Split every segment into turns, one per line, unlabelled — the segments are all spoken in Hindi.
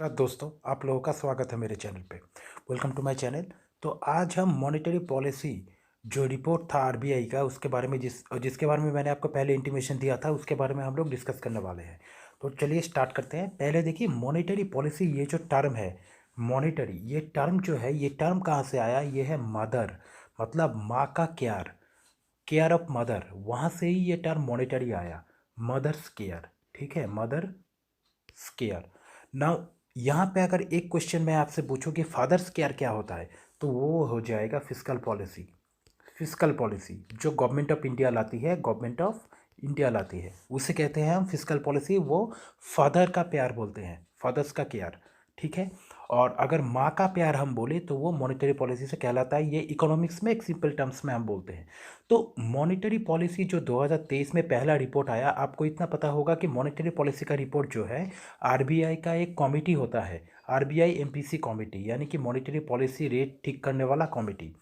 नमस्कार दोस्तों, आप लोगों का स्वागत है मेरे चैनल पे। Welcome to my channel. तो आज हम मॉनेटरी पॉलिसी जो रिपोर्ट था आरबीआई का उसके बारे में जिसके बारे में मैंने आपको पहले इंटीमेशन दिया था उसके बारे में हम लोग डिस्कस करने वाले हैं। तो चलिए स्टार्ट करते हैं। पहले देखिए मॉनेटरी पॉलिसी ये जो टर्म है मॉनेटरी, ये टर्म जो है ये टर्म कहाँ से आया? ये है मदर, मतलब माँ का केयर, केयर ऑफ मदर, वहाँ से ही ये टर्म मॉनेटरी आया, मदर्स केयर। ठीक है, मदर केयर। नाउ यहाँ पे अगर एक क्वेश्चन मैं आपसे पूछूं कि फादर्स केयर क्या होता है, तो वो हो जाएगा फिस्कल पॉलिसी। फिस्कल पॉलिसी जो गवर्नमेंट ऑफ इंडिया लाती है, गवर्नमेंट ऑफ इंडिया लाती है, उसे कहते हैं हम फिस्कल पॉलिसी। वो फादर का प्यार बोलते हैं, फादर्स का केयर। ठीक है। और अगर माँ का प्यार हम बोले तो वो मॉनेटरी पॉलिसी से कहलाता है। ये इकोनॉमिक्स में एक सिंपल टर्म्स में हम बोलते हैं। तो मॉनेटरी पॉलिसी जो 2023 में पहला रिपोर्ट आया, आपको इतना पता होगा कि मॉनेटरी पॉलिसी का रिपोर्ट जो है आरबीआई का एक कमिटी होता है, आरबीआई एमपीसी कमिटी, यानी कि मॉनेटरी पॉलिसी रेट ठीक करने वाला कमिटी।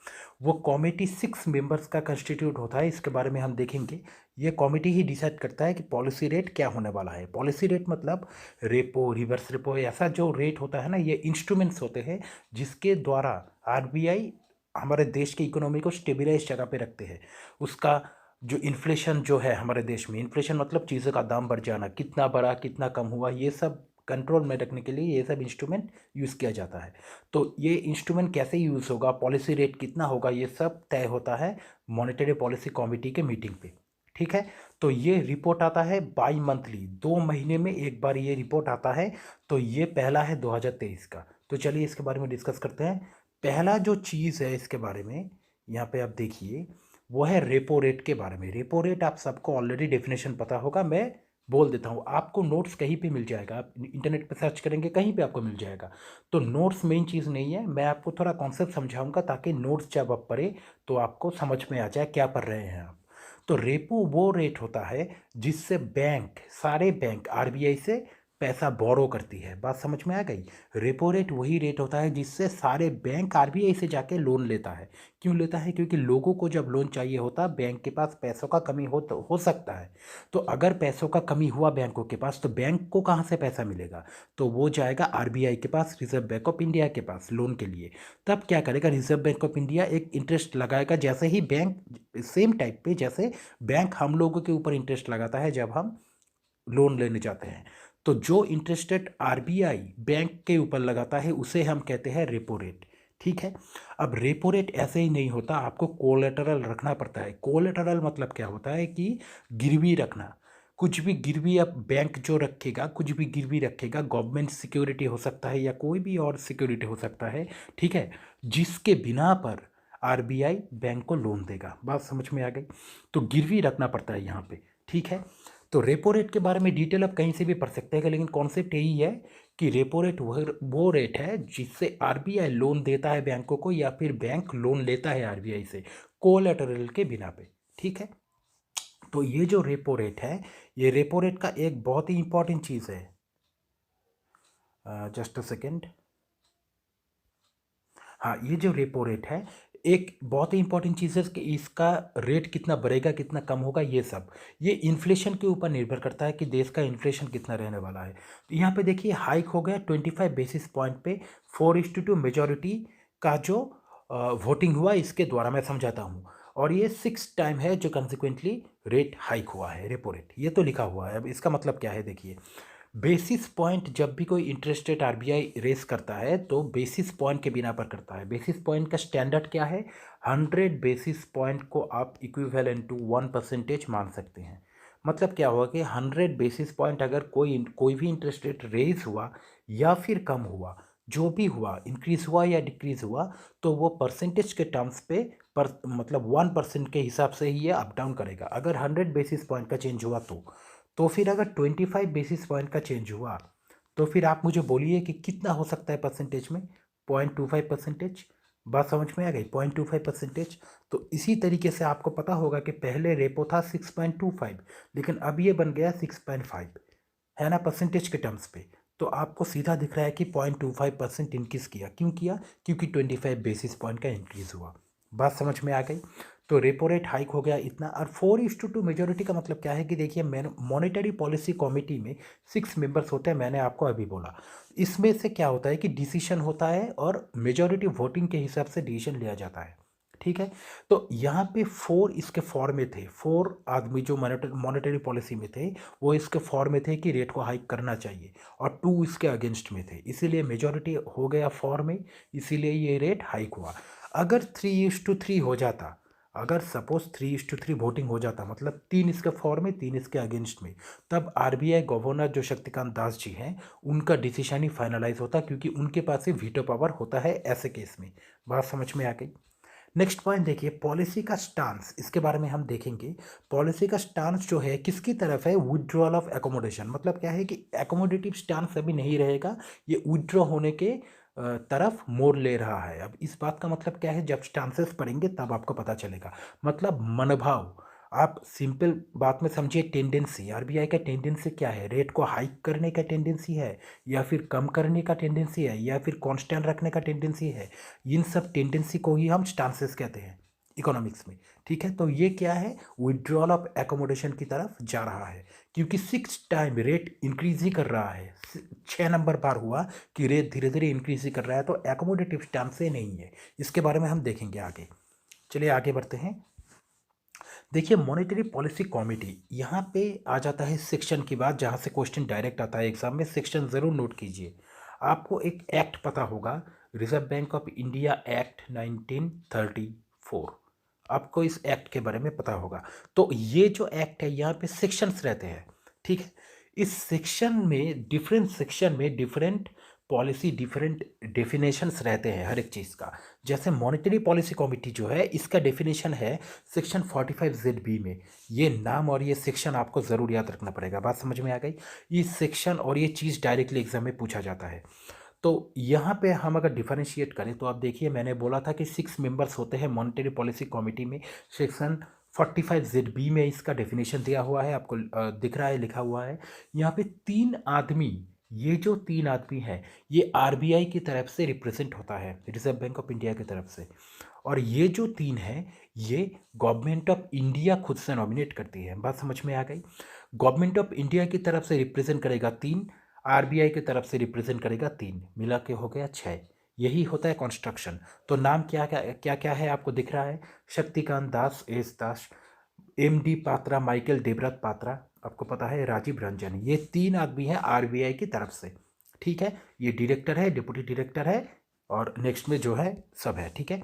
वो कमिटी 6 मेंबर्स का कंस्टिट्यूट होता है, इसके बारे में हम देखेंगे। ये कमिटी ही डिसाइड करता है कि पॉलिसी रेट क्या होने वाला है। पॉलिसी रेट मतलब रेपो, रिवर्स रेपो, ऐसा जो रेट होता है ना, ये इंस्ट्रूमेंट्स होते हैं जिसके द्वारा आरबीआई हमारे देश की इकोनॉमी को स्टेबिलाइज जगह पे रखते हैं। उसका जो इन्फ्लेशन जो है हमारे देश में, इन्फ्लेशन मतलब चीज़ों का दाम बढ़ जाना, कितना बढ़ा कितना कम हुआ, ये सब कंट्रोल में रखने के लिए ये सब इंस्ट्रूमेंट यूज़ किया जाता है। तो ये इंस्ट्रूमेंट कैसे यूज़ होगा, पॉलिसी रेट कितना होगा, ये सब तय होता है मॉनेटरी पॉलिसी कमिटी के मीटिंग पे। ठीक है। तो ये रिपोर्ट आता है बाई मंथली, 2 महीने में एक बार ये रिपोर्ट आता है। तो ये पहला है 2023 का। तो चलिए इसके बारे में डिस्कस करते हैं। पहला जो चीज़ है इसके बारे में, यहाँ पे आप देखिए, वो है रेपो रेट के बारे में। रेपो रेट आप सबको ऑलरेडी डेफिनेशन पता होगा, मैं बोल देता हूँ। आपको नोट्स कहीं पे मिल जाएगा, आप इंटरनेट पे सर्च करेंगे कहीं पे आपको मिल जाएगा। तो नोट्स मेन चीज़ नहीं है, मैं आपको थोड़ा कॉन्सेप्ट समझाऊंगा ताकि नोट्स जब आप पढ़े तो आपको समझ में आ जाए क्या पढ़ रहे हैं आप। तो रेपो वो रेट होता है जिससे बैंक, सारे बैंक आरबीआई से पैसा बोरो करती है। बात समझ में आ गई? रेपो रेट वही रेट होता है जिससे सारे बैंक आरबीआई से जाके लोन लेता है। क्यों लेता है? क्योंकि लोगों को जब लोन चाहिए होता, बैंक के पास पैसों का कमी हो सकता है। तो अगर पैसों का कमी हुआ बैंकों के पास, तो बैंक को कहाँ से पैसा मिलेगा? तो वो जाएगा आरबीआई के पास, रिजर्व बैंक ऑफ इंडिया के पास लोन के लिए। तब क्या करेगा रिजर्व बैंक ऑफ इंडिया? एक इंटरेस्ट लगाएगा, जैसे ही बैंक, सेम टाइप पे जैसे बैंक हम लोगों के ऊपर इंटरेस्ट लगाता है जब हम लोन लेने जाते हैं। तो जो इंटरेस्ट रेट आरबीआई बैंक के ऊपर लगाता है उसे हम कहते हैं रेपो रेट। ठीक है। अब रेपो रेट ऐसे ही नहीं होता, आपको कोलेटरल रखना पड़ता है। कोलेटरल मतलब क्या होता है कि गिरवी रखना। कुछ भी गिरवी अब बैंक जो रखेगा, कुछ भी गिरवी रखेगा, गवर्नमेंट सिक्योरिटी हो सकता है या कोई भी और सिक्योरिटी हो सकता है। ठीक है। जिसके बिना पर आरबीआई बैंक को लोन देगा। बात समझ में आ गई? तो गिरवी रखना पड़ता है यहाँ पे। ठीक है। तो रेपो रेट के बारे में डिटेल आप कहीं से भी पढ़ सकते हैं, लेकिन कॉन्सेप्ट यही है कि रेपो रेट वो रेट है जिससे आरबीआई लोन देता है बैंकों को, या फिर बैंक लोन लेता है आरबीआई से कोलेटरल के बिना पे। ठीक है। तो ये जो रेपो रेट है, ये रेपो रेट का एक बहुत ही इंपॉर्टेंट चीज़ है। Just a second. हाँ, ये जो रेपो रेट है एक बहुत ही इंपॉर्टेंट चीज़ है कि इसका रेट कितना बढ़ेगा कितना कम होगा, ये सब ये इन्फ्लेशन के ऊपर निर्भर करता है कि देश का इन्फ्लेशन कितना रहने वाला है। तो यहाँ पे देखिए हाइक हो गया 25 बेसिस पॉइंट पे, 4:2 मेजोरिटी का जो वोटिंग हुआ इसके द्वारा, मैं समझाता हूँ। और ये 6 टाइम है जो कंसिक्वेंटली रेट हाइक हुआ है, रेपो रेट, ये तो लिखा हुआ है। अब इसका मतलब क्या है देखिए, बेसिस पॉइंट जब भी कोई इंटरेस्ट रेट आरबीआई रेस करता है तो बेसिस पॉइंट के बिना पर करता है। बेसिस पॉइंट का स्टैंडर्ड क्या है? 100 बेसिस पॉइंट को आप इक्विवेलेंट टू 1% मान सकते हैं। मतलब क्या हुआ कि 100 बेसिस पॉइंट अगर कोई भी इंटरेस्ट रेट रेज हुआ या फिर कम हुआ, जो भी हुआ, इंक्रीज हुआ या डिक्रीज हुआ, तो वो परसेंटेज के टर्म्स पे मतलब 1% के हिसाब से ही ये अप डाउन करेगा। अगर 100 बेसिस पॉइंट का चेंज हुआ तो फिर अगर 25 बेसिस पॉइंट का चेंज हुआ तो फिर आप मुझे बोलिए कि कितना हो सकता है परसेंटेज में? 0.25%। बात समझ में आ गई? 0.25%। तो इसी तरीके से आपको पता होगा कि पहले रेपो था 6.25, लेकिन अब ये बन गया 6.5, है ना, परसेंटेज के टर्म्स पे। तो आपको सीधा दिख रहा है कि 0.25% इंक्रीज किया। क्यों किया? क्योंकि 25 बेसिस पॉइंट का इंक्रीज हुआ। बात समझ में आ गई। तो रेपो रेट हाइक हो गया इतना। और 4:2 मेजोरिटी का मतलब क्या है कि देखिए, मॉनेटरी पॉलिसी कमेटी में 6 मेंबर्स होते हैं, मैंने आपको अभी बोला। इसमें से क्या होता है कि डिसीजन होता है और मेजोरिटी वोटिंग के हिसाब से डिसीजन लिया जाता है, ठीक है। तो यहाँ पे 4 इसके फॉर में थे, 4 आदमी जो मॉनेटरी पॉलिसी में थे वो इसके फॉर में थे कि रेट को हाइक करना चाहिए, और 2 इसके अगेंस्ट में थे, इसीलिए मेजोरिटी हो गया फॉर में, इसीलिए ये रेट हाइक हुआ। अगर 3:3 हो जाता, अगर सपोज 3:3 वोटिंग हो जाता, मतलब 3 इसके फॉर में 3 इसके अगेंस्ट में, तब आरबीआई गवर्नर जो शक्तिकांत दास जी हैं उनका डिसीजन ही फाइनलाइज होता, क्योंकि उनके पास ही वीटो पावर होता है ऐसे केस में। बात समझ में आ गई। नेक्स्ट पॉइंट देखिए, पॉलिसी का स्टांस, इसके बारे में हम देखेंगे। पॉलिसी का स्टांस जो है किसकी तरफ है, विड्रॉल ऑफ एकोमोडेशन, मतलब क्या है कि एकोमोडेटिव स्टांस अभी नहीं रहेगा, ये विड्रॉ होने के तरफ मोड़ ले रहा है। अब इस बात का मतलब क्या है, जब स्टांसेस पढ़ेंगे तब आपको पता चलेगा। मतलब मनोभाव, आप सिंपल बात में समझिए, टेंडेंसी, आरबीआई का टेंडेंसी क्या है, रेट को हाइक करने का टेंडेंसी है, या फिर कम करने का टेंडेंसी है, या फिर कांस्टेंट रखने का टेंडेंसी है। इन सब टेंडेंसी को ही हम स्टांसेस कहते हैं इकोनॉमिक्स में, ठीक है। तो ये क्या है, विड्रॉल ऑफ एकोमोडेशन की तरफ जा रहा है, क्योंकि 6 टाइम रेट इंक्रीज ही कर रहा है, 6 नंबर बार हुआ कि रेट धीरे धीरे इंक्रीज ही कर रहा है, तो एकोमोडेटिव स्टांस से नहीं है। इसके बारे में हम देखेंगे आगे। चलिए आगे बढ़ते हैं। देखिए, मॉनेटरी पॉलिसी कमेटी, यहाँ पे आ जाता है सेक्शन की बात, जहाँ से क्वेश्चन डायरेक्ट आता है एग्जाम में, सेक्शन ज़रूर नोट कीजिए। आपको एक एक्ट पता होगा, reserve bank of India act 1934, आपको इस एक्ट के बारे में पता होगा। तो ये जो एक्ट है, यहाँ पे सेक्शंस रहते हैं, ठीक है। इस सेक्शन में, डिफरेंट सेक्शन में डिफरेंट पॉलिसी, डिफरेंट डेफिनेशंस रहते हैं हर एक चीज़ का। जैसे मॉनेटरी पॉलिसी कमेटी जो है, इसका डेफिनेशन है सेक्शन 45ZB में। ये नाम और ये सेक्शन आपको ज़रूर याद रखना पड़ेगा। बात समझ में आ गई। ये सेक्शन और ये चीज़ डायरेक्टली एग्जाम में पूछा जाता है। तो यहाँ पे हम अगर डिफरेंशिएट करें तो आप देखिए, मैंने बोला था कि 6 मेंबर्स होते हैं मॉनेटरी पॉलिसी कमेटी में। सेक्शन 45ZB में इसका डेफिनेशन दिया हुआ है, आपको दिख रहा है, लिखा हुआ है यहाँ पे। 3 आदमी, ये जो 3 आदमी हैं, ये आरबीआई की तरफ से रिप्रेजेंट होता है, रिजर्व बैंक ऑफ इंडिया की तरफ से। और ये जो 3 हैं, ये गवर्नमेंट ऑफ इंडिया खुद से नॉमिनेट करती है। बात समझ में आ गई। गवर्नमेंट ऑफ इंडिया की तरफ से रिप्रेजेंट करेगा 3, आरबीआई की तरफ से रिप्रेजेंट करेगा 3, मिला के हो गया 6। यही होता है कॉन्स्ट्रक्शन। तो नाम क्या क्या क्या क्या है आपको दिख रहा है, शक्तिकांत दास एस दास, MD पात्रा, माइकल देबरत पात्रा, आपको पता है राजीव रंजन, ये 3 आदमी हैं आरबीआई की तरफ से, ठीक है। ये डायरेक्टर है, डिप्टी डायरेक्टर है, और नेक्स्ट में जो है सब है, ठीक है।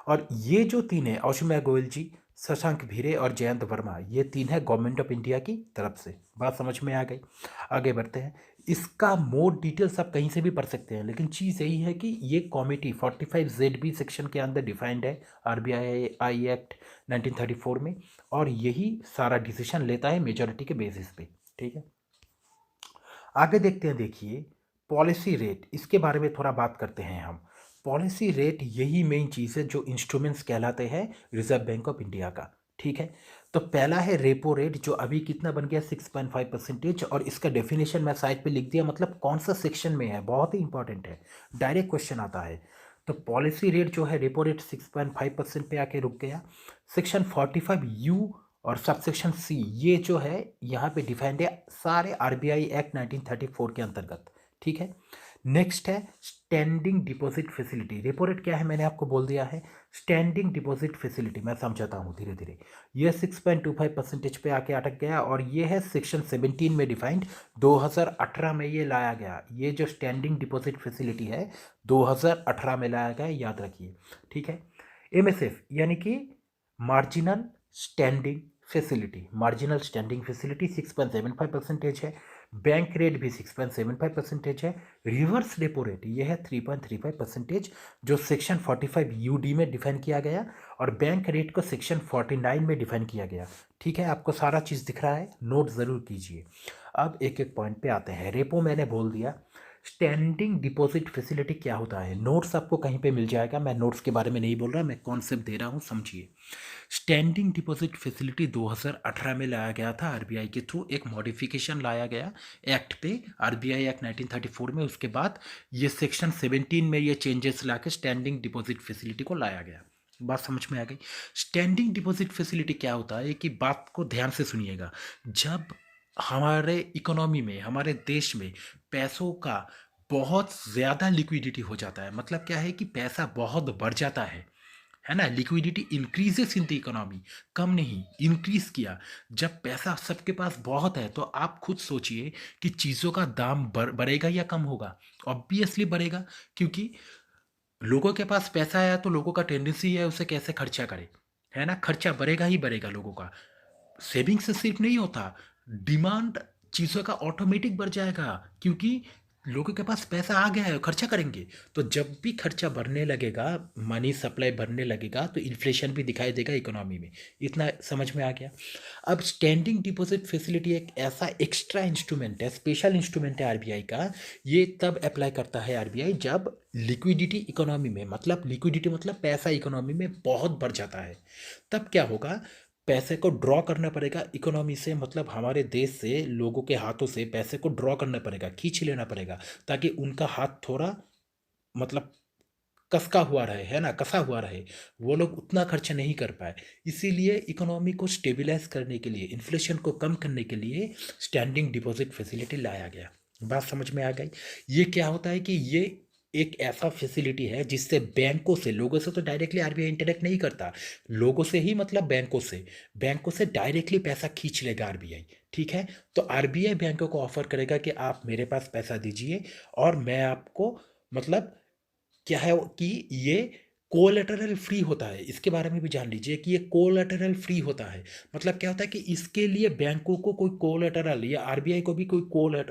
और ये जो 3 है, औषिमा गोयल जी, शशांक भिरे और जयंत वर्मा, ये 3 है गवर्नमेंट ऑफ इंडिया की तरफ से। बात समझ में आ गई। आगे बढ़ते हैं। इसका मोर डिटेल्स आप कहीं से भी पढ़ सकते हैं, लेकिन चीज़ यही है कि ये कमेटी 45ZB सेक्शन के अंदर डिफाइंड है, आरबीआई एक्ट 1934 में, और यही सारा डिसीजन लेता है मेजॉरिटी के बेसिस पे, ठीक है। आगे देखते हैं। देखिए, पॉलिसी रेट, इसके बारे में थोड़ा बात करते हैं हम। पॉलिसी रेट यही मेन चीज़ है जो इंस्ट्रूमेंट्स कहलाते हैं रिजर्व बैंक ऑफ इंडिया का, ठीक है। तो पहला है रेपो रेट, जो अभी कितना बन गया, 6.5%, और इसका डेफिनेशन मैं साइड पे लिख दिया, मतलब कौन सा सेक्शन में है, बहुत ही इंपॉर्टेंट है, डायरेक्ट क्वेश्चन आता है। तो पॉलिसी रेट जो है, रेपो रेट 6.5% पे आके रुक गया। सेक्शन 45U और सबसेक्शन C, ये जो है यहाँ पे डिफाइंड है सारे आरबीआई एक्ट 1934 के अंतर्गत, ठीक है। नेक्स्ट है standing deposit facility. Repo rate क्या है मैंने आपको बोल दिया है। स्टैंडिंग डिपॉजिट फैसिलिटी मैं समझाता हूँ धीरे धीरे। ये 6.25% पे आके अटक गया, और ये है सेक्शन 17 में डिफाइंड, 2018 में ये लाया गया। ये जो स्टैंडिंग डिपॉजिट फैसिलिटी है 2018 में लाया गया, याद रखिए, ठीक है। MSF यानी कि marginal standing facility, marginal standing facility 6.75% है। बैंक रेट भी 6.75% है। रिवर्स रेपो रेट ये है 3.35%, जो सेक्शन 45UD में डिफाइन किया गया, और बैंक रेट को सेक्शन 49 में डिफाइन किया गया, ठीक है। आपको सारा चीज़ दिख रहा है, नोट ज़रूर कीजिए। अब एक एक पॉइंट पे आते हैं। रेपो मैंने बोल दिया। स्टैंडिंग डिपॉजिट फैसिलिटी क्या होता है, नोट्स आपको कहीं पे मिल जाएगा, मैं नोट्स के बारे में नहीं बोल रहा, मैं कॉन्सेप्ट दे रहा हूँ, समझिए। स्टैंडिंग डिपॉजिट फैसिलिटी 2018 में लाया गया था आरबीआई के थ्रू, एक मॉडिफिकेशन लाया गया एक्ट पे, आरबीआई एक्ट 1934 में। उसके बाद ये सेक्शन 17 में ये चेंजेस ला के स्टैंडिंग डिपॉजिट फैसिलिटी को लाया गया, बात समझ में आ गई। स्टैंडिंग डिपॉजिट फैसिलिटी क्या होता है कि बात को ध्यान से सुनिएगा। जब हमारे इकोनॉमी में, हमारे देश में पैसों का बहुत ज़्यादा लिक्विडिटी हो जाता है, मतलब क्या है कि पैसा बहुत बढ़ जाता है ना, liquidity increases in the economy, कम नहीं इंक्रीज किया। जब पैसा सबके पास बहुत है तो आप खुद सोचिए कि चीज़ों का दाम बढ़ेगा या कम होगा। ऑब्वियसली बढ़ेगा, क्योंकि लोगों के पास पैसा आया तो लोगों का टेंडेंसी है उसे कैसे खर्चा करे, है ना, खर्चा बढ़ेगा ही बढ़ेगा लोगों का। सेविंग से सिर्फ नहीं होता, डिमांड चीज़ों का ऑटोमेटिक बढ़ जाएगा, क्योंकि लोगों के पास पैसा आ गया है, खर्चा करेंगे। तो जब भी खर्चा बढ़ने लगेगा, मनी सप्लाई बढ़ने लगेगा, तो इन्फ्लेशन भी दिखाई देगा इकोनॉमी में। इतना समझ में आ गया। अब स्टैंडिंग डिपॉजिट फैसिलिटी एक ऐसा एक्स्ट्रा इंस्ट्रूमेंट है, स्पेशल इंस्ट्रूमेंट है आरबीआई का। ये तब अप्लाई करता है आरबीआई जब लिक्विडिटी इकोनॉमी में, मतलब लिक्विडिटी मतलब पैसा इकोनॉमी में बहुत बढ़ जाता है। तब क्या होगा, पैसे को ड्रॉ करना पड़ेगा इकोनॉमी से, मतलब हमारे देश से लोगों के हाथों से पैसे को ड्रॉ करना पड़ेगा, खींच लेना पड़ेगा, ताकि उनका हाथ थोड़ा, मतलब कसका हुआ रहे, है ना, कसा हुआ रहे, वो लोग उतना खर्चा नहीं कर पाए। इसीलिए इकोनॉमी को स्टेबलाइज करने के लिए, इन्फ्लेशन को कम करने के लिए स्टैंडिंग डिपॉजिट फैसिलिटी लाया गया। बात समझ में आ गई। ये क्या होता है कि ये एक ऐसा फैसिलिटी है जिससे बैंकों से, लोगों से तो डायरेक्टली आरबीआई इंटरेक्ट नहीं करता, लोगों से ही मतलब बैंकों से डायरेक्टली पैसा खींच लेगा आरबीआई। ठीक है, तो आरबीआई बैंकों को ऑफर करेगा कि आप मेरे पास पैसा दीजिए और मैं आपको, मतलब क्या है कि ये कोलेटरल फ्री होता है। इसके बारे में भी जान लीजिए कि ये कोलेटरल फ्री होता है। मतलब क्या होता है कि इसके लिए बैंकों को कोई कोलेटरल, या आरबीआई को भी कोई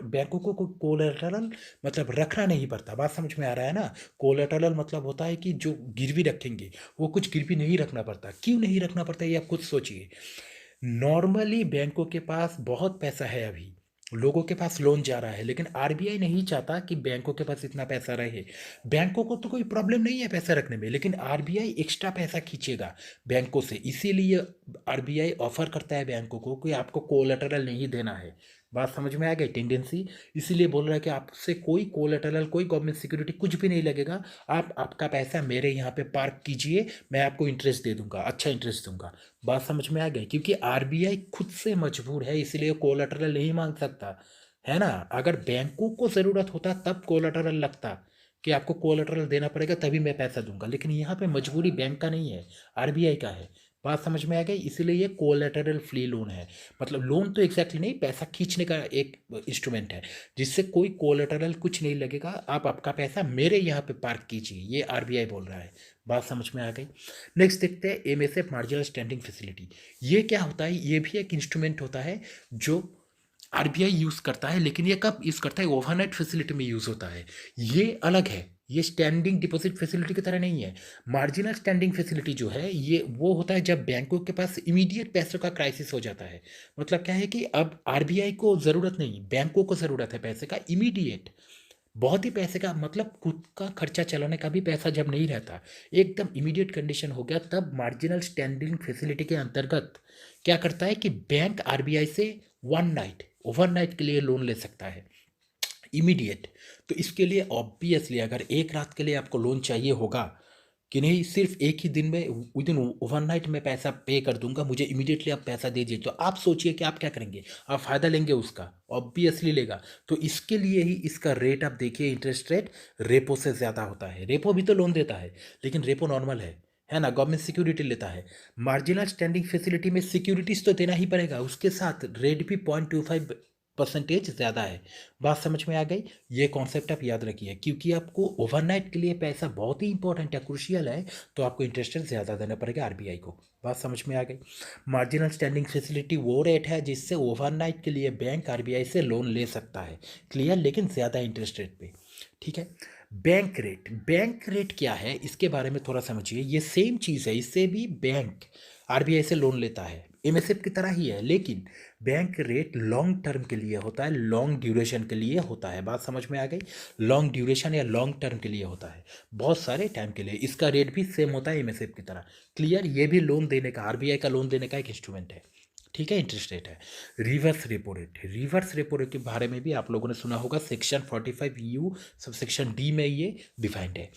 बैंकों को कोई कोलेटरल मतलब रखना नहीं पड़ता। बात समझ में आ रहा है ना। कोलेटरल मतलब होता है कि जो गिरवी रखेंगे, वो कुछ गिरवी नहीं रखना पड़ता। क्यों नहीं रखना पड़ता ये आप खुद सोचिए। नॉर्मली बैंकों के पास बहुत पैसा है, अभी लोगों के पास लोन जा रहा है, लेकिन आरबीआई नहीं चाहता कि बैंकों के पास इतना पैसा रहे। बैंकों को तो कोई प्रॉब्लम नहीं है पैसा रखने में, लेकिन आरबीआई एक्स्ट्रा पैसा खींचेगा बैंकों से। इसीलिए आरबीआई ऑफर करता है बैंकों को कि आपको कोलेटरल नहीं देना है। बात समझ में आ गई टेंडेंसी। इसीलिए बोल रहा है कि आपसे कोई कोलेटरल, कोई गवर्नमेंट सिक्योरिटी कुछ भी नहीं लगेगा। आप आपका पैसा मेरे यहाँ पे पार्क कीजिए, मैं आपको इंटरेस्ट दे दूंगा, अच्छा इंटरेस्ट दूंगा। बात समझ में आ गई, क्योंकि आरबीआई खुद से मजबूर है, इसलिए कोलेटरल नहीं मांग सकता, है ना। अगर बैंकों को ज़रूरत होता तब कोलेटरल लगता कि आपको कोलेटरल देना पड़ेगा तभी मैं पैसा दूंगा, लेकिन यहाँ पे मजबूरी बैंक का नहीं है, आरबीआई का है। बात समझ में आ गई। इसीलिए ये कोलेटरल फ्री लोन है, मतलब लोन तो एग्जैक्टली नहीं, पैसा खींचने का एक इंस्ट्रूमेंट है, जिससे कोई कोलेटरल कुछ नहीं लगेगा। आप आपका पैसा मेरे यहाँ पे पार्क कीजिए, ये आरबीआई बोल रहा है। बात समझ में आ गई। नेक्स्ट देखते हैं एमएसएफ मार्जिनल स्टैंडिंग फैसिलिटी। ये क्या होता है, ये भी एक इंस्ट्रूमेंट होता है जो आरबीआई यूज़ करता है, लेकिन ये कब यूज़ करता है, ओवरनाइट फैसिलिटी में यूज़ होता है। ये अलग है, ये स्टैंडिंग डिपॉजिट फैसिलिटी की तरह नहीं है। मार्जिनल स्टैंडिंग फैसिलिटी जो है ये वो होता है जब बैंकों के पास इमीडिएट पैसों का क्राइसिस हो जाता है। मतलब क्या है कि अब आरबीआई को ज़रूरत नहीं, बैंकों को ज़रूरत है पैसे का इमीडिएट, बहुत ही पैसे का, मतलब खुद का खर्चा चलाने का भी पैसा जब नहीं रहता, एकदम इमीडिएट कंडीशन हो गया, तब मार्जिनल स्टैंडिंग फैसिलिटी के अंतर्गत क्या करता है कि बैंक आरबीआई से वन नाइट, ओवरनाइट के लिए लोन ले सकता है इमीडिएट। तो इसके लिए ऑब्वियसली अगर एक रात के लिए आपको लोन चाहिए होगा कि नहीं, सिर्फ एक ही दिन में, विद इन ओवरनाइट में पैसा पे कर दूंगा, मुझे इमीडिएटली आप पैसा दे दीजिए, तो आप सोचिए कि आप क्या करेंगे, आप फ़ायदा लेंगे उसका, ऑब्वियसली लेगा। तो इसके लिए ही इसका रेट आप देखिए, इंटरेस्ट रेट रेपो से ज़्यादा होता है। रेपो भी तो लोन देता है, लेकिन रेपो नॉर्मल है ना, गवर्नमेंट सिक्योरिटी लेता है। मार्जिनल स्टैंडिंग फैसिलिटी में सिक्योरिटीज तो देना ही पड़ेगा, उसके साथ रेट भी 0.25% ज़्यादा है। बात समझ में आ गई। ये कॉन्सेप्ट आप याद रखिए, क्योंकि आपको ओवरनाइट के लिए पैसा बहुत ही इंपॉर्टेंट है, क्रूशियल है, तो आपको इंटरेस्ट रेट ज़्यादा देना पड़ेगा आरबीआई को। बात समझ में आ गई। मार्जिनल स्टैंडिंग फैसिलिटी वो रेट है जिससे ओवरनाइट के लिए बैंक आरबीआई से लोन ले सकता है, क्लियर, लेकिन ज़्यादा इंटरेस्ट रेट पे। ठीक है। बैंक रेट क्या है इसके बारे में थोड़ा समझिए। ये सेम चीज़ है, इससे भी बैंक आरबीआई से लोन लेता है, एमएसएफ की तरह ही है, लेकिन बैंक रेट लॉन्ग टर्म के लिए होता है, लॉन्ग ड्यूरेशन के लिए होता है। बात समझ में आ गई। लॉन्ग ड्यूरेशन या लॉन्ग टर्म के लिए होता है, बहुत सारे टाइम के लिए। इसका रेट भी सेम होता है एमएसएफ की तरह, क्लियर। ये भी लोन देने का, आरबीआई का लोन देने का एक इंस्ट्रूमेंट है। ठीक है, इंटरेस्ट रेट है। Reverse repo rate, reverse repo rate के बारे में भी आप लोगों ने सुना होगा, section 45U sub section D में ये डिफाइंड है।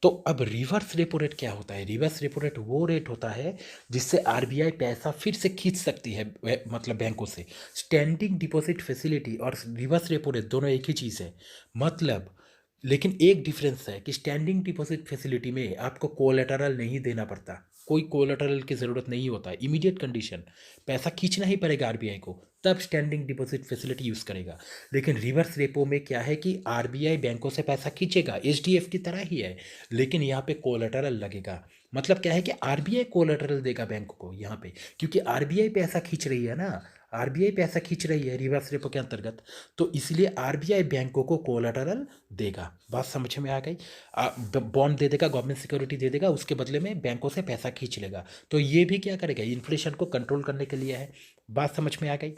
तो अब रिवर्स रेपो रेट क्या होता है? रिवर्स रेपो रेट वो रेट होता है जिससे आरबीआई पैसा फिर से खींच सकती है मतलब बैंकों से। स्टैंडिंग डिपॉजिट फैसिलिटी और रिवर्स रेपो रेट दोनों एक ही चीज़ है, मतलब लेकिन एक डिफरेंस है कि स्टैंडिंग डिपॉजिट फैसिलिटी में आपको कोलेटरल नहीं देना पड़ता, कोई कोलेटरल की ज़रूरत नहीं होता है, इमीडिएट कंडीशन पैसा खींचना ही पड़ेगा आरबीआई को, तब स्टैंडिंग डिपॉजिट फैसिलिटी यूज़ करेगा। लेकिन रिवर्स रेपो में क्या है कि आरबीआई बैंकों से पैसा खींचेगा, एचडीएफ की तरह ही है, लेकिन यहाँ पे कोलेटरल लगेगा। मतलब क्या है कि आरबीआई कोलेटरल देगा बैंक को यहाँ पे, क्योंकि आरबीआई पैसा खींच रही है ना, आरबीआई पैसा खींच रही है रिवर्स रेपो के अंतर्गत, तो इसलिए आरबीआई बैंकों को कोलेटरल देगा। बात समझ में आ गई? बॉन्ड दे देगा, गवर्नमेंट सिक्योरिटी दे देगा, उसके बदले में बैंकों से पैसा खींच लेगा। तो ये भी क्या करेगा? इन्फ्लेशन को कंट्रोल करने के लिए है। बात समझ में आ गई?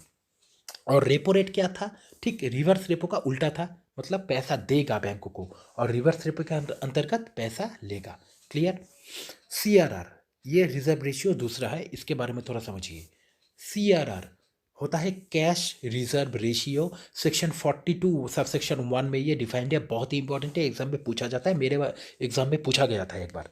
और रेपो रेट क्या था? ठीक रिवर्स रेपो का उल्टा था, मतलब पैसा देगा बैंकों को और रिवर्स रेपो के अंतर्गत पैसा लेगा। क्लियर? सीआरआर, ये रिजर्व रेशियो दूसरा है, इसके बारे में थोड़ा समझिए। सीआरआर होता है cash reserve ratio, section 42 sub section 1 में ये डिफाइंड है, बहुत ही इंपॉर्टेंट है, एग्जाम में पूछा जाता है, मेरे एग्जाम में पूछा गया था एक बार।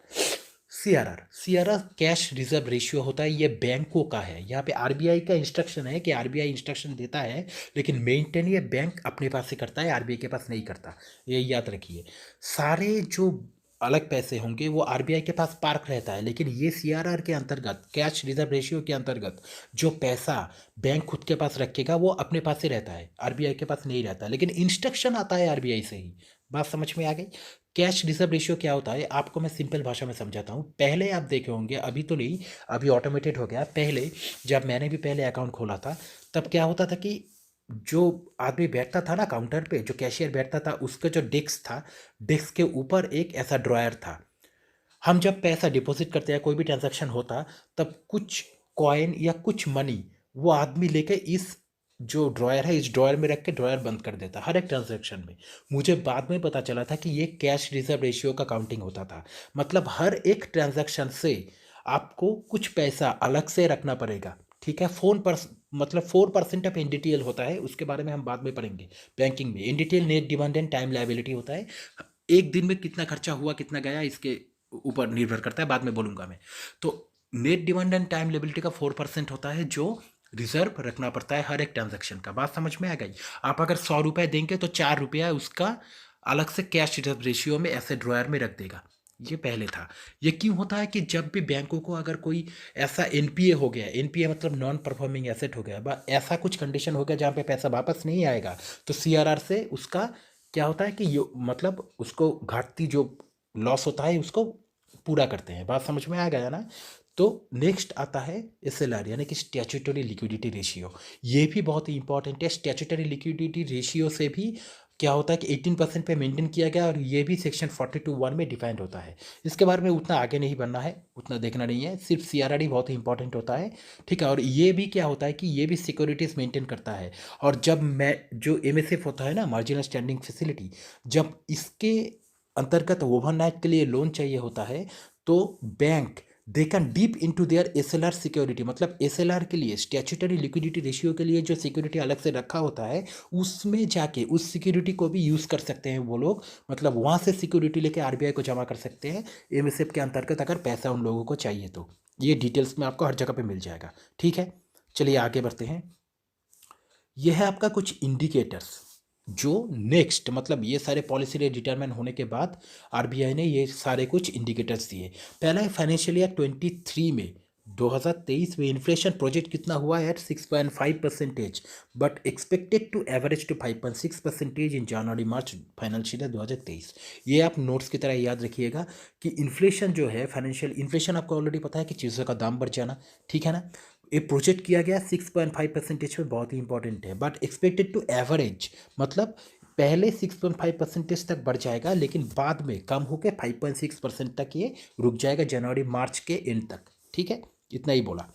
CRR, CRR cash reserve ratio होता है, ये बैंकों का है। यहाँ पे आरबीआई का इंस्ट्रक्शन है कि आरबीआई इंस्ट्रक्शन देता है, लेकिन मेंटेन ये बैंक अपने पास से करता है, आरबीआई के पास नहीं करता, ये याद रखिए। सारे जो अलग पैसे होंगे वो आरबीआई के पास पार्क रहता है, लेकिन ये सीआरआर के अंतर्गत, कैश रिजर्व रेशियो के अंतर्गत जो पैसा बैंक खुद के पास रखेगा वो अपने पास ही रहता है, आरबीआई के पास नहीं रहता, लेकिन इंस्ट्रक्शन आता है आरबीआई से ही। बात समझ में आ गई? कैश रिजर्व रेशियो क्या होता है आपको मैं सिंपल भाषा में समझाता हूँ। पहले आप देखे होंगे, अभी तो नहीं, अभी ऑटोमेटेड हो गया, पहले जब मैंने भी पहले अकाउंट खोला था तब क्या होता था कि जो आदमी बैठता था ना काउंटर पे, जो कैशियर बैठता था, उसका जो डेस्क था, डेस्क के ऊपर एक ऐसा ड्रॉयर था। हम जब पैसा डिपॉजिट करते हैं, कोई भी ट्रांजैक्शन होता, तब कुछ कॉइन या कुछ मनी वो आदमी लेके इस जो ड्रॉयर है, इस ड्रॉयर में रख के ड्रॉयर बंद कर देता हर एक ट्रांजैक्शन में। मुझे बाद में पता चला था कि ये कैश रिजर्व रेशियो का काउंटिंग होता था, मतलब हर एक ट्रांजैक्शन से आपको कुछ पैसा अलग से रखना पड़ेगा। ठीक है, 4% ऑफ एनडीटीएल होता है, उसके बारे में हम बाद में पढ़ेंगे। बैंकिंग में NDTL net demand and time liability होता है, एक दिन में कितना खर्चा हुआ कितना गया इसके ऊपर निर्भर करता है, बाद में बोलूंगा मैं। तो net demand and time liability का 4% होता है जो रिजर्व रखना पड़ता है हर एक ट्रांजैक्शन का। बात समझ में आ गई? आप अगर 100 रुपये देंगे तो 4 रुपया उसका अलग से कैश रिजर्व रेशियो में ऐसे ड्रॉयर में रख देगा। ये पहले था। ये क्यों होता है कि जब भी बैंकों को अगर कोई ऐसा एनपीए हो गया, एनपीए मतलब नॉन परफॉर्मिंग एसेट हो गया, ऐसा कुछ कंडीशन हो गया जहाँ पे पैसा वापस नहीं आएगा, तो सीआरआर से उसका क्या होता है कि मतलब उसको घाटती जो लॉस होता है उसको पूरा करते हैं। बात समझ में आ गया ना? तो नेक्स्ट आता है एसएलआर, यानी कि स्टैट्यूटरी लिक्विडिटी रेशियो। ये भी बहुत ही इंपॉर्टेंट है। स्टैट्यूटरी लिक्विडिटी रेशियो से भी क्या होता है कि 18% पे मेंटेन किया गया, और ये भी सेक्शन 42(1) में डिफाइंड होता है। इसके बारे में उतना आगे नहीं बढ़ना है, उतना देखना नहीं है, सिर्फ सीआरआरडी बहुत ही इंपॉर्टेंट होता है। ठीक है, और ये भी क्या होता है कि ये भी सिक्योरिटीज मेंटेन करता है। और जब मैं जो एमएसएफ होता है ना, मार्जिनल स्टैंडिंग फैसिलिटी, जब इसके अंतर्गत ओवरनाइट के लिए लोन चाहिए होता है, तो bank they can deep into their SLR security, मतलब एसएलआर के लिए, स्टैट्यूटरी लिक्विडिटी रेशियो के लिए जो सिक्योरिटी अलग से रखा होता है, उसमें जाके उस सिक्योरिटी को भी यूज़ कर सकते हैं वो लोग, मतलब वहाँ से सिक्योरिटी लेके आरबीआई को जमा कर सकते हैं एमएसएफ के अंतर्गत, अगर पैसा उन लोगों को चाहिए तो। ये डिटेल्स में आपको हर जगह पे मिल जाएगा। ठीक है, चलिए आगे बढ़ते हैं। यह है आपका कुछ इंडिकेटर्स जो नेक्स्ट, मतलब ये सारे पॉलिसी रेट डिटरमाइन होने के बाद आरबीआई ने ये सारे कुछ इंडिकेटर्स दिए। पहला है फाइनेंशियल ईयर 23 में, 2023 में इन्फ्लेशन प्रोजेक्ट कितना हुआ है? 6.5%, but expected to average to 5.6% in January March financial year 2023। ये आप नोट्स की तरह याद रखिएगा कि इन्फ्लेशन जो है, फाइनेंशियल इन्फ्लेशन आपको ऑलरेडी पता है कि चीज़ों का दाम बढ़ जाना, ठीक है ना। ये प्रोजेक्ट किया गया 6.5% पे, बहुत ही इंपॉर्टेंट है, बट एक्सपेक्टेड टू एवरेज, मतलब पहले 6.5% तक बढ़ जाएगा, लेकिन बाद में कम होकर 5.6% तक ये रुक जाएगा जनवरी मार्च के एंड तक। ठीक है, इतना ही बोला।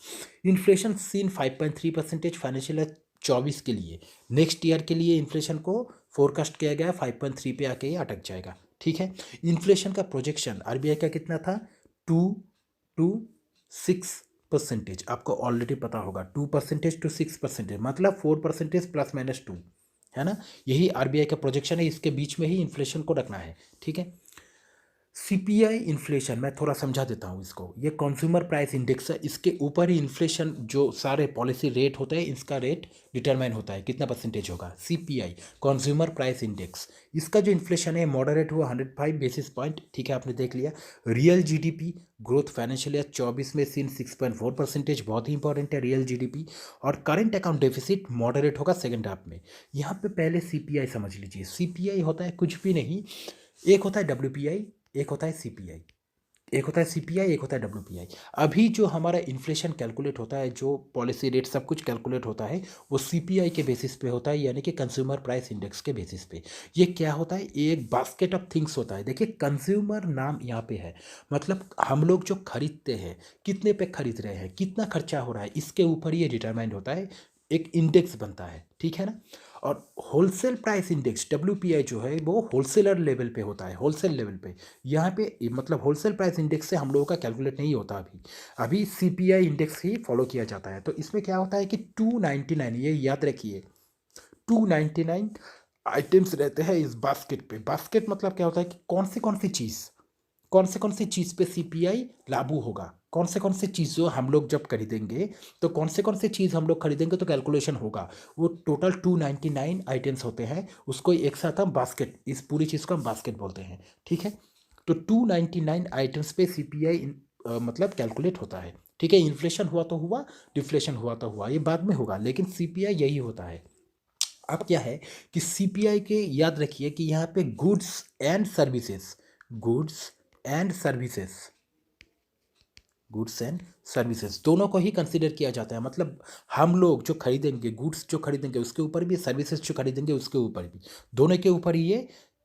इन्फ्लेशन सीन 5.3% फाइनेंशियल ईयर 24 के लिए, नेक्स्ट ईयर के लिए इन्फ्लेशन को फोरकास्ट किया गया 5.3 पे आके ये अटक जाएगा। ठीक है, इन्फ्लेशन का प्रोजेक्शन आरबीआई का कितना था? 2 to 6 परसेंटेज आपको ऑलरेडी पता होगा, 2% to 6%, मतलब 4% प्लस माइनस 2, है ना। यही आरबीआई का प्रोजेक्शन है, इसके बीच में ही इन्फ्लेशन को रखना है, ठीक है। सीपीआई इन्फ्लेशन मैं थोड़ा समझा देता हूँ इसको। ये कंज्यूमर प्राइस इंडेक्स है, इसके ऊपर ही इन्फ्लेशन जो सारे पॉलिसी रेट होते हैं इसका रेट डिटरमाइन होता है, कितना परसेंटेज होगा। सीपीआई कंज्यूमर प्राइस इंडेक्स, इसका जो इन्फ्लेशन है मॉडरेट हुआ 105 बेसिस पॉइंट, ठीक है, आपने देख लिया। Real GDP growth financial year 24 में सीन 6.4%, बहुत ही इंपॉर्टेंट है रियल जीडीपी। और करंट अकाउंट डेफिसिट मॉडरेट होगा सेकेंड हाफ में। यहाँ पे पहले सीपीआई समझ लीजिए। सीपीआई होता है कुछ भी नहीं, एक होता है डब्ल्यूपीआई, एक होता है सीपीआई, एक होता है सीपीआई, एक होता है डब्ल्यूपीआई। अभी जो हमारा इन्फ्लेशन कैलकुलेट होता है, जो पॉलिसी रेट सब कुछ कैलकुलेट होता है, वो सीपीआई के बेसिस पे होता है, यानी कि कंज्यूमर प्राइस इंडेक्स के बेसिस पे। ये क्या होता है, एक बास्केट ऑफ थिंग्स होता है। देखिए कंज्यूमर नाम यहाँ पे है, मतलब हम लोग जो खरीदते हैं, कितने पे खरीद रहे हैं, कितना खर्चा हो रहा है, इसके ऊपर ये डिटरमाइंड होता है, एक इंडेक्स बनता है, ठीक है ना। और होलसेल प्राइस इंडेक्स डब्ल्यूपीआई जो है वो होलसेलर लेवल पे होता है, होलसेल लेवल पे। यहाँ पे मतलब होलसेल प्राइस इंडेक्स से हम लोगों का कैलकुलेट नहीं होता अभी, अभी सीपीआई इंडेक्स ही फॉलो किया जाता है। तो इसमें क्या होता है कि 299, ये याद रखिए, 299 आइटम्स रहते हैं इस बास्केट पे। बास्केट मतलब क्या होता है कि कौन से कौन सी चीज़ पे सीपीआई लागू होगा, कौन से चीज़ जो हम लोग जब खरीदेंगे, तो कौन से चीज़ हम लोग खरीदेंगे तो कैलकुलेशन होगा। वो टोटल 299 आइटम्स होते हैं, उसको एक साथ हम बास्केट, इस पूरी चीज़ को हम बास्केट बोलते हैं, ठीक है। तो 299 आइटम्स पे सीपीआई मतलब कैलकुलेट होता है, ठीक है। इन्फ्लेशन हुआ तो हुआ, डिफ्लेशन हुआ तो हुआ, ये बाद में होगा, लेकिन सीपीआई यही होता है। अब क्या है कि सीपीआई के याद रखिए कि यहाँ पे goods and services, goods and services, goods and services दोनों को ही कंसिडर किया जाता है। मतलब हम लोग जो खरीदेंगे, गुड्स जो खरीदेंगे उसके ऊपर भी, सर्विसेज जो खरीदेंगे उसके ऊपर भी, दोनों के ऊपर ही ये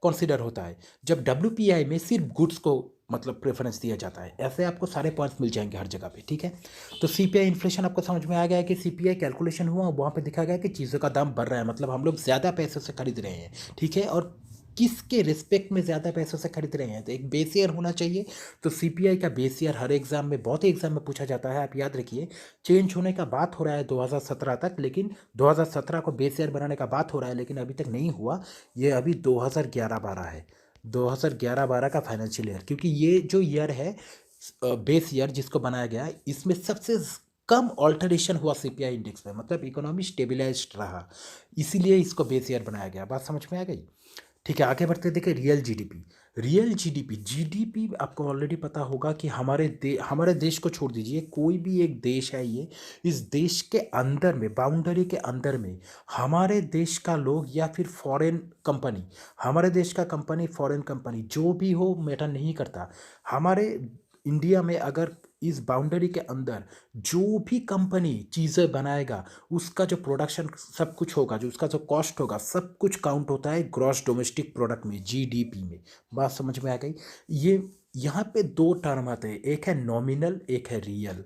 कंसिडर होता है। जब डब्ल्यूपीआई में सिर्फ गुड्स को मतलब प्रेफरेंस दिया जाता है। ऐसे आपको सारे पॉइंट्स मिल जाएंगे हर जगह पे, ठीक है। तो सीपीआई इन्फ्लेशन आपको समझ में आ गया है कि सीपीआई कैलकुलेशन हुआ, वहाँ पे दिखा गया कि चीज़ों का दाम बढ़ रहा है, मतलब हम लोग ज़्यादा पैसों से खरीद रहे हैं, ठीक है। और किसके रिस्पेक्ट में ज़्यादा पैसों से खरीद रहे हैं, तो एक बेस ईयर होना चाहिए। तो सीपीआई का बेस ईयर हर एग्जाम में, बहुत ही एग्जाम में पूछा जाता है, आप याद रखिए। चेंज होने का बात हो रहा है 2017 तक, लेकिन 2017 को बेस ईयर बनाने का बात हो रहा है, लेकिन अभी तक नहीं हुआ। ये अभी 2011-12 है, 2011-12 का फाइनेंशियल ईयर, क्योंकि ये जो ईयर है बेस ईयर जिसको बनाया गया है, इसमें सबसे कम ऑल्टरेशन हुआ सीपीआई इंडेक्स में, मतलब इकोनॉमी स्टेबिलाइज्ड रहा, इसीलिए इसको बेस ईयर बनाया गया। बात समझ में आ गई, ठीक है। आगे बढ़ते देखिए real GDP. Real GDP, GDP आपको ऑलरेडी पता होगा कि हमारे देश को छोड़ दीजिए, कोई भी एक देश है ये, इस देश के अंदर में, बाउंड्री के अंदर में, हमारे देश का लोग या फिर फॉरेन कंपनी, हमारे देश का कंपनी, फॉरेन कंपनी, जो भी हो मैटर नहीं करता, हमारे इंडिया में अगर इस बाउंड्री के अंदर जो भी कंपनी चीज़ें बनाएगा, उसका जो प्रोडक्शन सब कुछ होगा, जो उसका जो कॉस्ट होगा, सब कुछ काउंट होता है ग्रॉस डोमेस्टिक प्रोडक्ट में, जीडीपी में। बात समझ में आ गई। ये यहाँ पे दो टर्म आते हैं, एक है नॉमिनल, एक है रियल।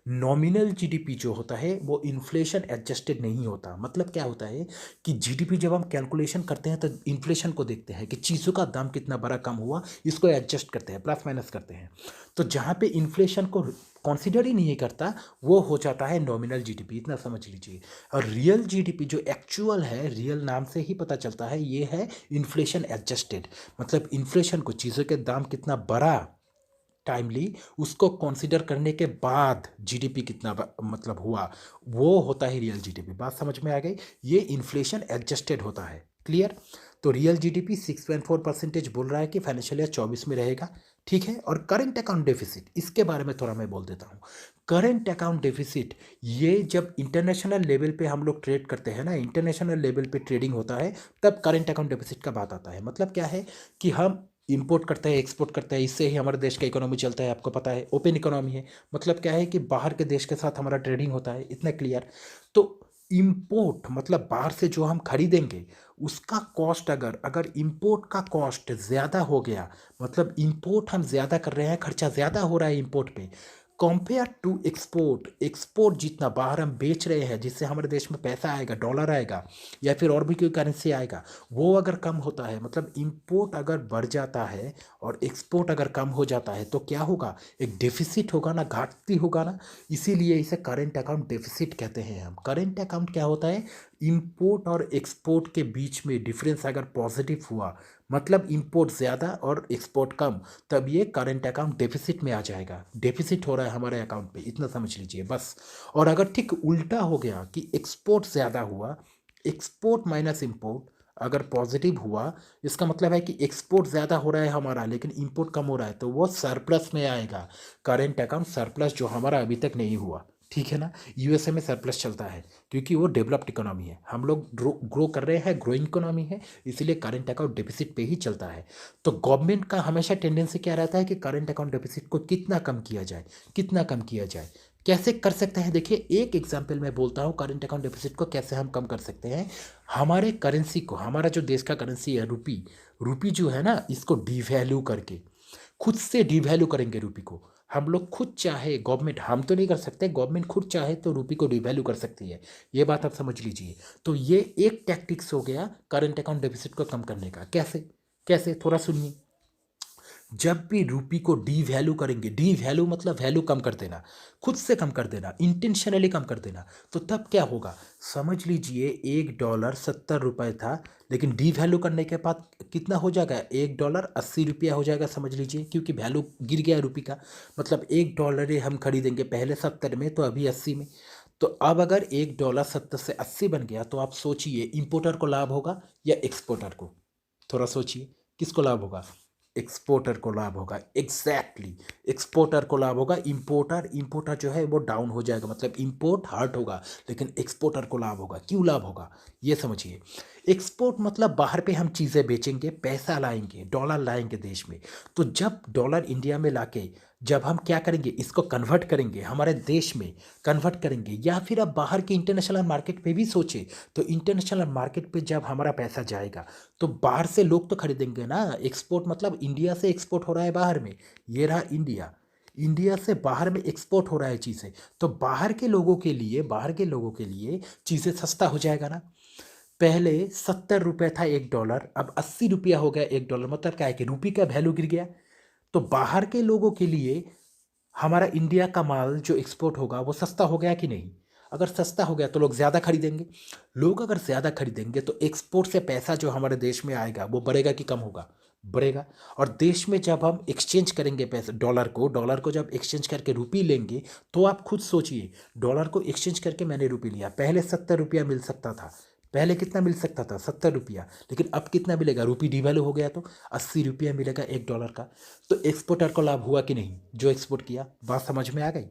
नॉमिनल जीडीपी जो होता है वो इन्फ्लेशन एडजस्टेड नहीं होता। मतलब क्या होता है कि जीडीपी जब हम कैलकुलेशन करते हैं तो इन्फ्लेशन को देखते हैं कि चीज़ों का दाम कितना बड़ा कम हुआ, इसको एडजस्ट करते हैं, प्लस माइनस करते हैं। तो जहाँ पे इन्फ्लेशन को कंसीडर ही नहीं करता, वो हो जाता है नॉमिनल जीडीपी, इतना समझ लीजिए। और रियल जीडीपी जो एक्चुअल है, रियल नाम से ही पता चलता है, ये है इन्फ्लेशन एडजस्टेड। मतलब इन्फ्लेशन को, चीज़ों के दाम कितना बड़ा टाइमली, उसको कंसीडर करने के बाद जीडीपी कितना मतलब हुआ, वो होता है रियल जीडीपी। बात समझ में आ गई। ये इन्फ्लेशन एडजस्टेड होता है, क्लियर। तो रियल जीडीपी 6.4% बोल रहा है कि फाइनेंशियल ईयर 24 में रहेगा, ठीक है। और करंट अकाउंट डेफिसिट, इसके बारे में थोड़ा मैं बोल देता हूँ। करंट अकाउंट डेफिसिट, ये जब इंटरनेशनल लेवल पे हम लोग ट्रेड करते हैं ना, इंटरनेशनल लेवल पे ट्रेडिंग होता है, तब करंट अकाउंट डेफिसिट का बात आता है। मतलब क्या है कि हम इंपोर्ट करते हैं, एक्सपोर्ट करते हैं, इससे ही हमारे देश का इकोनॉमी चलता है, आपको पता है ओपन इकोनॉमी है। मतलब क्या है कि बाहर के देश के साथ हमारा ट्रेडिंग होता है, इतना क्लियर। तो इंपोर्ट मतलब बाहर से जो हम खरीदेंगे उसका कॉस्ट, अगर इंपोर्ट का कॉस्ट ज़्यादा हो गया, मतलब इंपोर्ट हम ज़्यादा कर रहे हैं, खर्चा ज़्यादा हो रहा है इंपोर्ट पे, कंपेयर टू एक्सपोर्ट, एक्सपोर्ट जितना बाहर हम बेच रहे हैं जिससे हमारे देश में पैसा आएगा, डॉलर आएगा या फिर और भी कोई करेंसी आएगा, वो अगर कम होता है, मतलब इंपोर्ट अगर बढ़ जाता है और एक्सपोर्ट अगर कम हो जाता है तो क्या होगा, एक डेफिसिट होगा ना, घाटती होगा ना। इसीलिए इसे करेंट अकाउंट डेफिसिट कहते हैं हम। करेंट अकाउंट क्या होता है, इंपोर्ट और एक्सपोर्ट के बीच में डिफरेंस अगर पॉजिटिव हुआ, मतलब इंपोर्ट ज़्यादा और एक्सपोर्ट कम, तब ये करंट अकाउंट डेफिसिट में आ जाएगा। डेफिसिट हो रहा है हमारे अकाउंट पे, इतना समझ लीजिए बस। और अगर ठीक उल्टा हो गया कि एक्सपोर्ट ज़्यादा हुआ, एक्सपोर्ट माइनस इंपोर्ट अगर पॉजिटिव हुआ, इसका मतलब है कि एक्सपोर्ट ज़्यादा हो रहा है हमारा लेकिन इंपोर्ट कम हो रहा है, तो वो सरप्लस में आएगा। करेंट अकाउंट सरप्लस, जो हमारा अभी तक नहीं हुआ, ठीक है ना। यूएसए में सरप्लस चलता है क्योंकि वो डेवलप्ड इकोनॉमी है, हम लोग ग्रो कर रहे हैं, ग्रोइंग इकोनॉमी है, इसीलिए करंट अकाउंट डेफिसिट पे ही चलता है। तो गवर्नमेंट का हमेशा टेंडेंसी क्या रहता है कि करंट अकाउंट डेफिसिट को कितना कम किया जाए, कितना कम किया जाए। कैसे कर सकते हैं, देखिए एक एग्जांपल मैं बोलता हूँ करंट अकाउंट डेफिसिट को कैसे हम कम कर सकते हैं। हमारे करेंसी को, हमारा जो देश का करेंसी है रूपी, रूपी जो है ना, इसको डिवैल्यू करके, खुद से डिवैल्यू करेंगे रूपी को। हम लोग खुद चाहे, गवर्नमेंट, हम तो नहीं कर सकते, गवर्नमेंट खुद चाहे तो रूपी को डिवैल्यू कर सकती है, ये बात आप समझ लीजिए। तो ये एक टैक्टिक्स हो गया करंट अकाउंट डेफिसिट को कम करने का। कैसे, कैसे थोड़ा सुनिए। जब भी रूपी को डी वैल्यू करेंगे, डी वैल्यू मतलब वैल्यू कम कर देना, खुद से कम कर देना, इंटेंशनली कम कर देना, तो तब क्या होगा, समझ लीजिए $1 70 था, लेकिन डी वैल्यू करने के बाद कितना हो जाएगा, $1 80 हो जाएगा, समझ लीजिए, क्योंकि वैल्यू गिर गया रूपी का। मतलब $1 हम खरीदेंगे पहले 70 में, तो अभी 80 में। तो अब अगर $1 70 से 80 बन गया, तो आप सोचिए इंपोर्टर को लाभ होगा या एक्सपोर्टर को, थोड़ा सोचिए किसको लाभ होगा, एक्सपोर्टर को लाभ होगा। एग्जैक्टली एक्सपोर्टर को लाभ होगा। इंपोर्टर, इंपोर्टर जो है वो डाउन हो जाएगा, मतलब इंपोर्ट हर्ट होगा, लेकिन एक्सपोर्टर को लाभ होगा। क्यों लाभ होगा, ये समझिए। एक्सपोर्ट मतलब बाहर पे हम चीज़ें बेचेंगे, पैसा लाएंगे, डॉलर लाएंगे देश में। तो जब डॉलर इंडिया में लाके जब हम क्या करेंगे, इसको कन्वर्ट करेंगे हमारे देश में, कन्वर्ट करेंगे, या फिर अब बाहर के इंटरनेशनल मार्केट पे भी सोचे, तो इंटरनेशनल मार्केट पे जब हमारा पैसा जाएगा तो बाहर से लोग तो खरीदेंगे ना। एक्सपोर्ट मतलब इंडिया से एक्सपोर्ट हो रहा है बाहर में, ये रहा इंडिया, इंडिया से बाहर में एक्सपोर्ट हो रहा है चीज़ें, तो बाहर के लोगों के लिए, बाहर के लोगों के लिए चीज़ें सस्ता हो जाएगा ना। पहले $70 था $1, अब $80 हो गया $1, मतलब क्या है कि रूपी का वैल्यू गिर गया। तो बाहर के लोगों के लिए हमारा इंडिया का माल जो एक्सपोर्ट होगा वो सस्ता हो गया कि नहीं। अगर सस्ता हो गया तो लोग ज़्यादा खरीदेंगे, लोग अगर ज़्यादा खरीदेंगे तो एक्सपोर्ट से पैसा जो हमारे देश में आएगा वो बढ़ेगा कि कम होगा, बढ़ेगा। और देश में जब हम एक्सचेंज करेंगे पैसे, डॉलर को जब एक्सचेंज करके रुपी लेंगे, तो आप खुद सोचिए, डॉलर को एक्सचेंज करके मैंने रुपी लिया, पहले $70 मिल सकता था, पहले कितना मिल सकता था, $70, लेकिन अब कितना मिलेगा, रुपी डिवैल्यू हो गया तो $80 मिलेगा $1 का। तो एक्सपोर्टर को लाभ हुआ कि नहीं, जो एक्सपोर्ट किया, बात समझ में आ गई।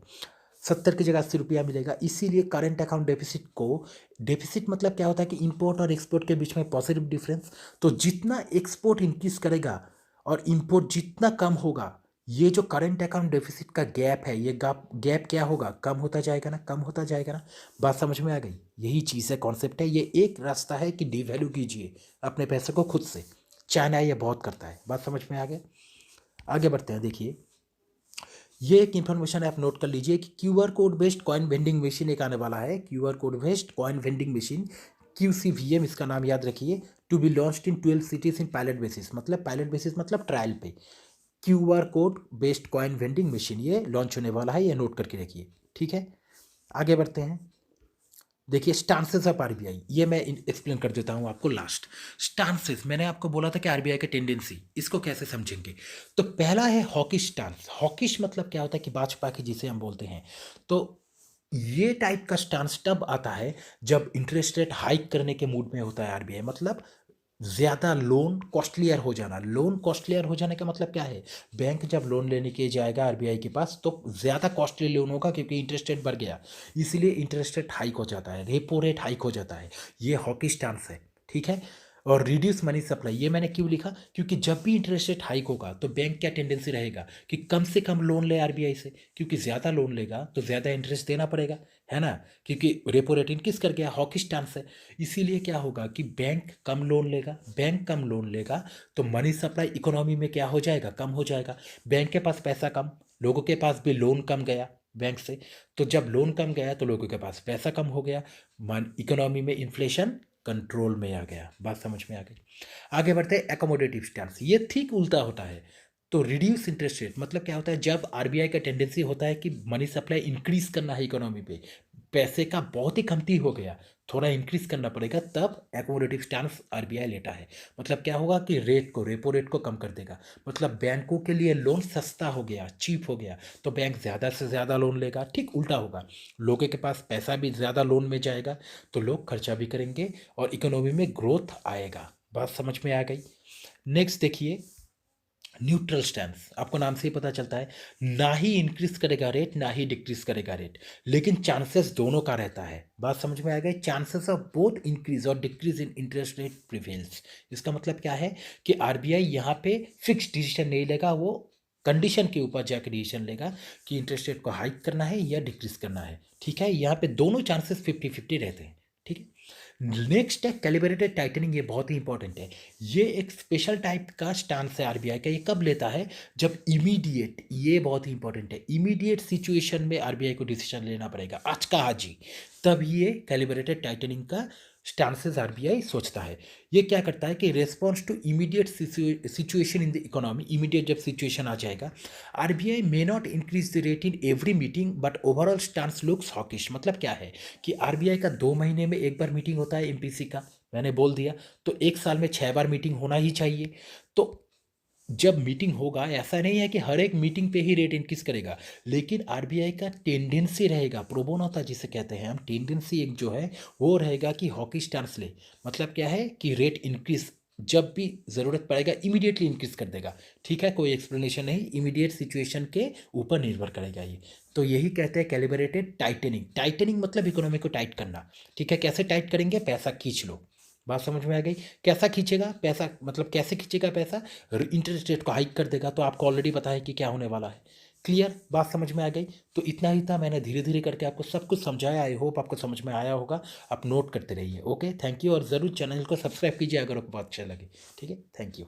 70 की जगह $80 मिलेगा। इसीलिए करंट अकाउंट डेफिसिट को, डेफिसिट मतलब क्या होता है कि इंपोर्ट और एक्सपोर्ट के बीच में पॉजिटिव डिफरेंस। तो जितना एक्सपोर्ट इंक्रीज करेगा और इंपोर्ट जितना कम होगा, ये जो करंट अकाउंट डेफिसिट का गैप है, ये गैप क्या होगा, कम होता जाएगा ना, कम होता जाएगा ना। बात समझ में आ गई, यही चीज़ है, कॉन्सेप्ट है। ये एक रास्ता है कि डिवैल्यू कीजिए अपने पैसे को खुद से। चाइना ये बहुत करता है। बात समझ में आ गया, आगे बढ़ते हैं। देखिए ये एक इन्फॉर्मेशन आप नोट कर लीजिए कि QR code based coin vending machine एक आने वाला है। QR code based coin vending machine, QCVM इसका नाम याद रखिए। To be launched in 12 cities in pilot basis, मतलब पायलट बेसिस मतलब ट्रायल पे। QR code based coin vending machine ये लॉन्च होने वाला है, ये नोट करके रखिए, ठीक है। आगे बढ़ते हैं। देखिए स्टांसेस ऑफ आरबीआई, ये मैं एक्सप्लेन कर देता हूँ आपको लास्ट। स्टांसेस मैंने आपको बोला था कि आरबीआई की टेंडेंसी, इसको कैसे समझेंगे। तो पहला है हॉकिश स्टांस। हॉकिश मतलब क्या होता है कि भाजपा की, जिसे हम बोलते हैं। तो ये टाइप का स्टांस तब आता है जब इंटरेस्ट रेट हाइक करने के मूड में होता है आरबीआई, मतलब ज़्यादा लोन कॉस्टलियर हो जाना। लोन कॉस्टलियर हो जाने का मतलब क्या है, बैंक जब लोन लेने के जाएगा आरबीआई के पास तो ज़्यादा कॉस्टली लोन होगा, क्योंकि इंटरेस्ट रेट बढ़ गया, इसीलिए इंटरेस्ट रेट हाइक हो जाता है, रेपो रेट हाइक हो जाता है। ये हॉकी स्टांस है, ठीक है। और रिड्यूस मनी सप्लाई, ये मैंने क्यों लिखा, क्योंकि जब भी इंटरेस्ट रेट हाइक होगा तो बैंक क्या टेंडेंसी रहेगा कि कम से कम लोन ले आरबीआई से, क्योंकि ज़्यादा लोन लेगा तो ज़्यादा इंटरेस्ट देना पड़ेगा, है ना। क्योंकि रेपो रेट इंक्रीज कर गया, हॉकी स्टांस है। इसीलिए क्या होगा कि बैंक कम लोन लेगा, बैंक कम लोन लेगा तो मनी सप्लाई इकोनॉमी में क्या हो जाएगा, कम हो जाएगा। बैंक के पास पैसा कम, लोगों के पास भी लोन कम गया बैंक से। तो जब लोन कम गया तो लोगों के पास पैसा कम हो गया, इकोनॉमी में इन्फ्लेशन कंट्रोल में आ गया। बात समझ में आ गई। आगे बढ़ते हैं एकोमोडेटिव स्टैंस, ये ठीक उल्टा होता है। तो रिड्यूस इंटरेस्ट रेट मतलब क्या होता है, जब आरबीआई का टेंडेंसी होता है कि मनी सप्लाई इंक्रीज करना है इकोनॉमी पे, पैसे का बहुत ही कमती हो गया, थोड़ा इंक्रीज करना पड़ेगा, तब एकोमोडेटिव स्टैंस आरबीआई लेता है। मतलब क्या होगा कि रेट को, रेपो रेट को कम कर देगा। मतलब बैंकों के लिए लोन सस्ता हो गया, चीप हो गया, तो बैंक ज़्यादा से ज़्यादा लोन लेगा। ठीक उल्टा होगा, लोगों के पास पैसा भी ज़्यादा लोन में जाएगा, तो लोग खर्चा भी करेंगे और इकोनॉमी में ग्रोथ आएगा। बात समझ में आ गई। नेक्स्ट देखिए, न्यूट्रल स्टैंस, आपको नाम से ही पता चलता है, ना ही इंक्रीज करेगा रेट ना ही डिक्रीज करेगा रेट, लेकिन चांसेस दोनों का रहता है। बात समझ में आ गई। चांसेस ऑफ बोथ इंक्रीज और decrease in interest rate prevails. इसका मतलब क्या है कि आरबीआई यहाँ पे फिक्स डिसीजन नहीं लेगा, वो कंडीशन के ऊपर जाकर डिसीजन लेगा कि इंटरेस्ट रेट को हाइक करना है या डिक्रीज करना है। ठीक है, यहाँ पे दोनों चांसेस 50-50 रहते हैं। ठीक है, नेक्स्ट है कैलिब्रेटेड टाइटनिंग, ये बहुत ही इंपॉर्टेंट है। ये एक स्पेशल टाइप का स्टांस है आरबीआई का। ये कब लेता है, जब इमीडिएट, ये बहुत ही इंपॉर्टेंट है, इमीडिएट सिचुएशन में आरबीआई को डिसीजन लेना पड़ेगा, आज का आज ही, तब ये कैलिब्रेटेड टाइटनिंग का स्टांसेस आरबीआई सोचता है। ये क्या करता है कि response to immediate situation in the economy, immediate जब सिचुएशन आ जाएगा, RBI may not increase the rate in every meeting but overall stance looks hawkish. मतलब क्या है कि आरबीआई का 2 महीने में एक बार मीटिंग होता है एमपीसी का, मैंने बोल दिया, तो एक साल में 6 बार मीटिंग होना ही चाहिए। तो जब मीटिंग होगा, ऐसा नहीं है कि हर एक मीटिंग पे ही रेट इंक्रीज करेगा, लेकिन आरबीआई का टेंडेंसी रहेगा, प्रोबोनोता जिसे कहते हैं हम, टेंडेंसी एक जो है वो रहेगा कि हॉकी स्टांस ले। मतलब क्या है कि रेट इंक्रीज जब भी ज़रूरत पड़ेगा इमीडिएटली इंक्रीज कर देगा। ठीक है, कोई एक्सप्लेनेशन नहीं, इमीडिएट सिचुएशन के ऊपर निर्भर करेगा ये। तो यही कहते हैं कैलिब्रेटेड टाइटनिंग। टाइटनिंग मतलब इकोनॉमी को टाइट करना। ठीक है, कैसे टाइट करेंगे, पैसा खींच लो। बात समझ में आ गई। कैसा खींचेगा पैसा, मतलब कैसे खींचेगा पैसा, इंटरेस्ट रेट को हाइक कर देगा। तो आपको ऑलरेडी पता है कि क्या होने वाला है। क्लियर, बात समझ में आ गई। तो इतना ही था, मैंने धीरे धीरे करके आपको सब कुछ समझाया। आई होप आपको समझ में आया होगा। आप नोट करते रहिए। ओके, थैंक यू, और ज़रूर चैनल को सब्सक्राइब कीजिए अगर आपको बात अच्छा लगे। ठीक है, थैंक यू।